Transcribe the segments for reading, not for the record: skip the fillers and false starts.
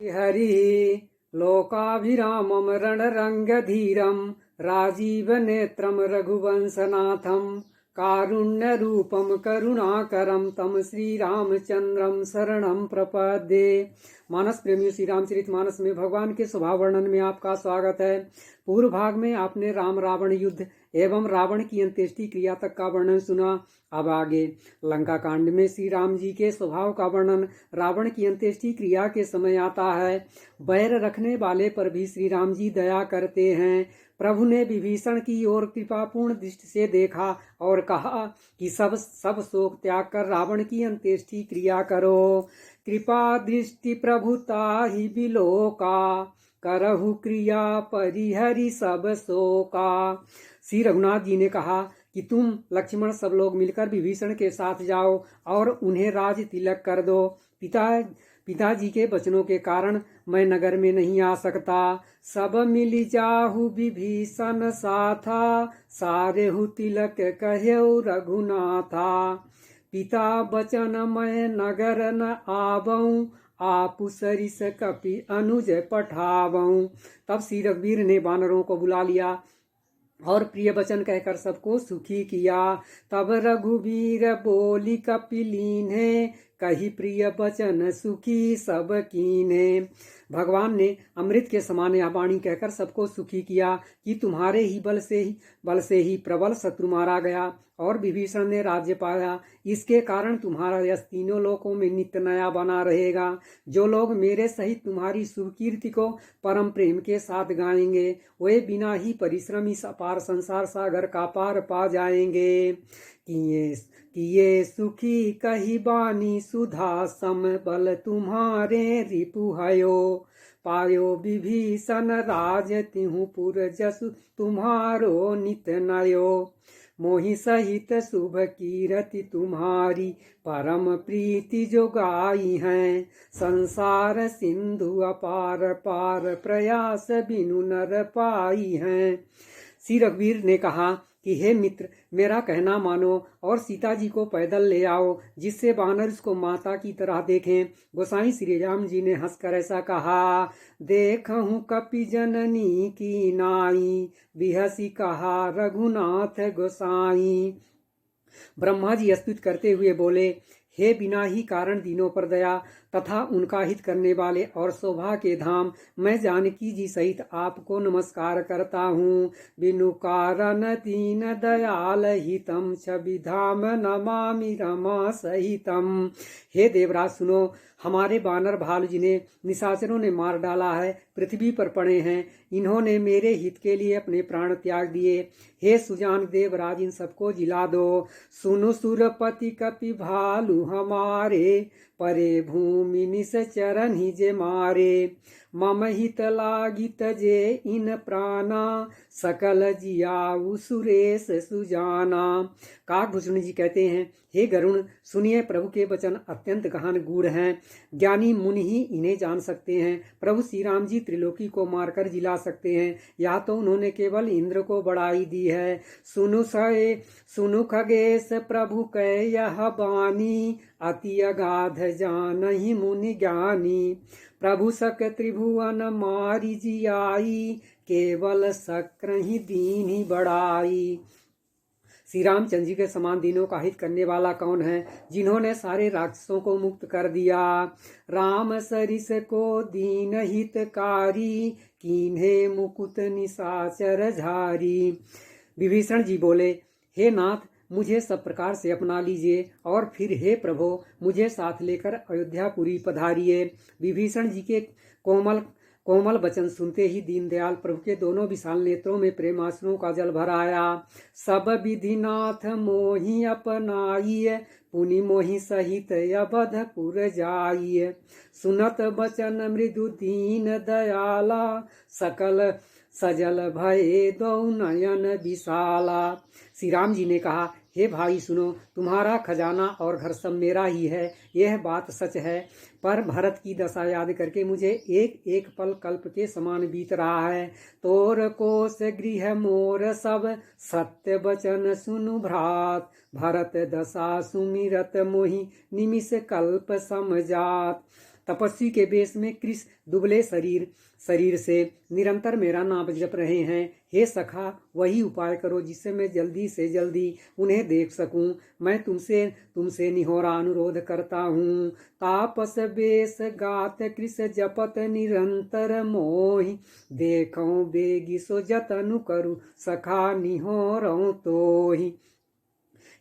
हरि लोकाभिरामं रणरङ्गधीरं राजीवनेत्रं रघुवंशनाथं कारुण्यरूपं करुणाकरं तं श्रीरामचंद्रं शरणं प्रपद्ये। मानस प्रेमियों, श्री रामचरित मानस में भगवान के स्वभाव वर्णन में आपका स्वागत है। पूर्व भाग में आपने राम रावण युद्ध एवं रावण की अंत्येष्टि क्रिया तक का वर्णन सुना। अब आगे लंका कांड में श्री राम जी के स्वभाव का वर्णन रावण की अंत्येष्टि क्रिया के समय आता है। बैर रखने वाले पर भी श्री राम जी दया करते हैं। प्रभु ने विभीषण की ओर कृपापूर्ण दृष्टि से देखा और कहा कि सब शोक त्याग कर रावण की अंत्येष्टि क्रिया करो। कृपा दृष्टि प्रभुता ही बिलोका करहु क्रिया परिहरि सब शोका। श्री रघुनाथ जी ने कहा कि तुम लक्ष्मण सब लोग मिलकर विभीषण के साथ जाओ और उन्हें राज तिलक कर दो। पिताजी के वचनों के कारण मैं नगर में नहीं आ सकता। सब मिली जाहु विभीषण साथा सारेहु तिलक कह्यौ रघुनाथा। पिता बचन मैं नगर न आवऊं आपु सरिस कपि अनुज पठावऊं। तब श्री रघुवीर ने वानरों को बुला लिया और प्रिय वचन कहकर सबको सुखी किया। तब रघुवीर बोली कपिलीन्हे कही प्रिय वचन सुखी सब कीन्हे। भगवान ने अमृत के समान यह वाणी कहकर सबको सुखी किया कि तुम्हारे ही बल से ही प्रबल शत्रु मारा गया और विभीषण ने राज्य पाया। इसके कारण तुम्हारा यश तीनों लोकों में नित्य नया बना रहेगा। जो लोग मेरे सहित तुम्हारी शुभ कीर्ति को परम प्रेम के साथ गाएंगे वे बिना ही परिश्रम इस अपार संसार सागर का पार पा जाएंगे। किए सुखी कही बानी सुधा सम बल तुम्हारे रिपु हयो। पायो विभीषण राज तिहु पुर जसु तुम्हारो नित नयो। मोहि सहित शुभ कीरति तुम्हारी परम प्रीति जो गाई हैं। संसार सिंधु अपार पार प्रयास बिनु नर पाई हैं। श्री रघुवीर ने कहा कि हे मित्र, मेरा कहना मानो और सीता जी को पैदल ले आओ जिससे वानर उसको माता की तरह देखें। गोसाई श्री राम जी ने हंसकर ऐसा कहा, देखहूं कपि जननी की नाई बिहसी कहा रघुनाथ गोसाई। ब्रह्मा जी स्तुति करते हुए बोले, हे बिना ही कारण दीनों पर दया तथा उनका हित करने वाले और शोभा के धाम, मैं जानकी जी सहित आपको नमस्कार करता हूँ। बिनु कारण दीन दयाल हितम छवि धाम नमामि रमा सहितम। हे देवराज सुनो, हमारे बानर भालू जिन्हें निशाचरों ने मार डाला है पृथ्वी पर पड़े हैं। इन्होंने मेरे हित के लिए अपने प्राण त्याग दिए। हे सुजान देवराज, इन सबको जिला दो। सुनु सुरपति कपि भालू हमारे परे भूमि निस चरण ही जे मारे। मम हित लागित जे इन प्राणा सकल जियाऊ सुरेश सुजाना। काकभूषण जी कहते हैं, हे गरुण सुनिए, प्रभु के वचन अत्यंत गहन गूढ़ हैं। ज्ञानी मुनि ही इन्हें जान सकते हैं। प्रभु श्री राम जी त्रिलोकी को मारकर जिला सकते हैं। या तो उन्होंने केवल इंद्र को बढ़ाई दी है। सुनु खगेश प्रभु कै यह बानी अति अगाध जानहि मुनि ज्ञानी। प्रभु सक त्रिभुवन मारी जियाई केवल शक्र ही दीन ही बढ़ाई। श्री रामचंद्र जी के समान दीनों का हित करने वाला कौन है, जिन्होंने सारे राक्षसों को मुक्त कर दिया। राम सरिस को दीन हितकारी कीन्हे मुकुट निशाचर झारी। विभीषण जी बोले, हे नाथ, मुझे सब प्रकार से अपना लीजिए और फिर हे प्रभु मुझे साथ लेकर अयोध्यापुरी पधारिए। विभीषण जी के कोमल वचन सुनते ही दीनदयाल प्रभु के दोनों विशाल नेत्रों में प्रेमाश्रुओं का जल भर आया। सब विधिनाथ मोहि अपनाइए पुनि मोहि सहित अवधपुर जाइए। सुनत बचन मृदु दीन दयाला सकल सजल भये दो नयन विशाला। श्री राम जी ने कहा, हे भाई सुनो, तुम्हारा खजाना और घर सब मेरा ही है, यह बात सच है। पर भरत की दशा याद करके मुझे एक एक पल कल्प के समान बीत रहा है। तोर कोस गृह मोर सब सत्य वचन सुनु भ्रात। भरत दशा सुमिरत मोहि निमिष कल्प समझात। तपस्वी के वेश में कृष दुबले शरीर से निरंतर मेरा नाम जप रहे हैं। हे सखा, वही उपाय करो जिससे मैं जल्दी से जल्दी उन्हें देख सकूं। मैं तुमसे निहोरा अनुरोध करता हूँ। तापस बेस गात कृष जपत निरंतर मोहि, देखऊं बेगी सो जतनु करु सखा निहोरऊं तोहि।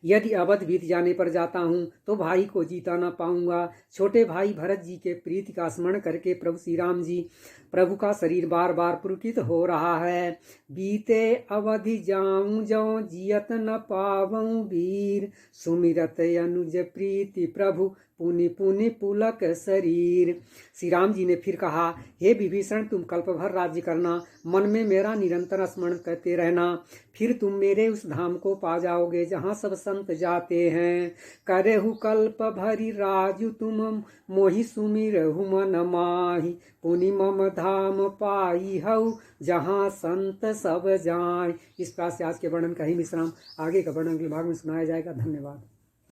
यदि अवध बीत जाने पर जाता हूँ तो भाई को जीता न पाऊंगा। छोटे भाई भरत जी के प्रीति का स्मरण करके प्रभु श्री राम जी, प्रभु का शरीर बार बार पुलकित हो रहा है। बीते अवधि जाऊं जो जियत न पावऊं वीर, सुमिरत अनुज प्रीति प्रभु पुनि पुनि पुलक शरीर। श्री राम जी ने फिर कहा, हे विभीषण, तुम कल्प भर राज्य करना, मन में मेरा निरंतर स्मरण करते रहना, फिर तुम मेरे उस धाम को पा जाओगे जहाँ सब संत जाते हैं। करहु कल्प भरी राजु तुम मोहि सुमिरहु मन माहि, पुनि मम धाम पाई हऊ जहाँ संत सब जाए। इस प्रकार से आज के वर्णन का ही विश्राम, आगे का वर्णन अगले भाग में सुनाया जाएगा। धन्यवाद।